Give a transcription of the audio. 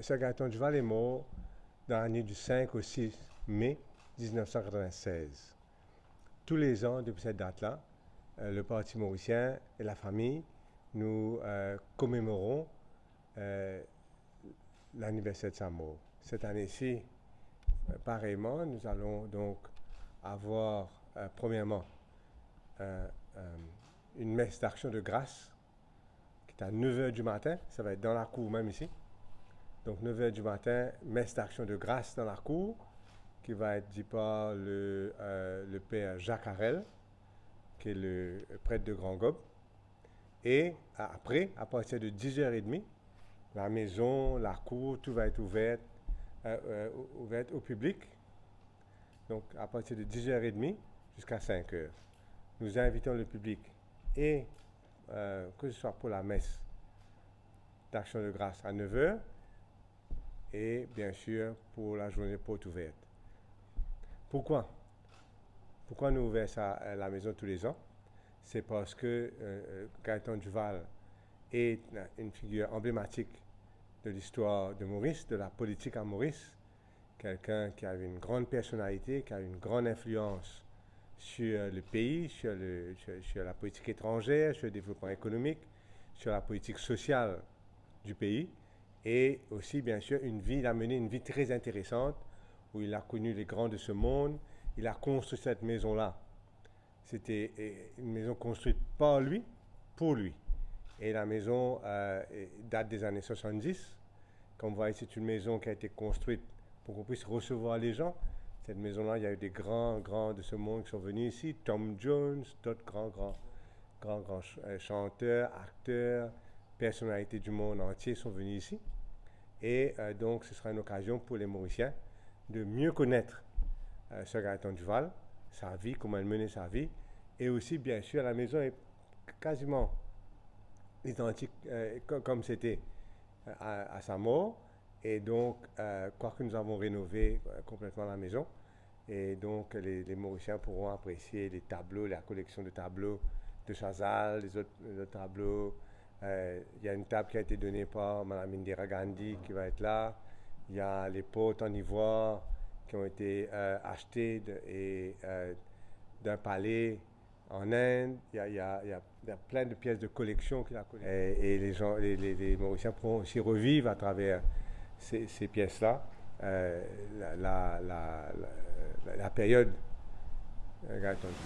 Sir Gaëtan Duval est mort dans l'année du 5 au 6 mai 1996. Tous les ans, depuis cette date-là, le Parti mauricien et la famille, nous commémorons l'anniversaire de sa mort. Cette année-ci, pareillement, nous allons donc avoir, premièrement, une messe d'action de grâce qui est à 9 h du matin. Ça va être dans la cour même ici. Donc 9 h du matin, messe d'action de grâce dans la cour qui va être dit par le père Jacques Harel, qui est le prêtre de Grand Gobe. Et après, à partir de 10h30, la maison, la cour, tout va être ouvert au public. Donc à partir de 10h30 jusqu'à 5h. Nous invitons le public et que ce soit pour la messe d'action de grâce à 9h et bien sûr pour la journée porte ouverte. Pourquoi nous ouvrons la maison tous les ans? C'est parce que Gaëtan Duval est une figure emblématique de l'histoire de Maurice, de la politique à Maurice, quelqu'un qui avait une grande personnalité, qui a une grande influence sur le pays, sur la politique étrangère, sur le développement économique, sur la politique sociale du pays, et aussi bien sûr il a mené une vie très intéressante où il a connu les grands de ce monde. Il a construit cette maison-là. C'était une maison construite par lui, pour lui. Et la maison date des années 70. Comme vous voyez, c'est une maison qui a été construite pour qu'on puisse recevoir les gens. Cette maison-là, il y a eu des grands de ce monde qui sont venus ici. Tom Jones, d'autres grands chanteurs, acteurs, personnalités du monde entier sont venus ici. Et donc, ce sera une occasion pour les Mauriciens de mieux connaître Sir Gaëtan Duval, sa vie, comment il menait sa vie. Et aussi, bien sûr, la maison est quasiment identique comme c'était à sa mort. Et donc, quoique nous avons rénové complètement la maison, et donc les Mauriciens pourront apprécier les tableaux, la collection de tableaux de Chazal, les autres tableaux. Il y a une table qui a été donnée par Mme Indira Gandhi qui va être là. Il y a les potes en ivoire qui ont été achetées d'un palais en Inde. Il y a plein de pièces de collection qu'il a collectées. Et les Mauriciens pourront aussi revivre à travers ces pièces-là la période Gaëtan Duval.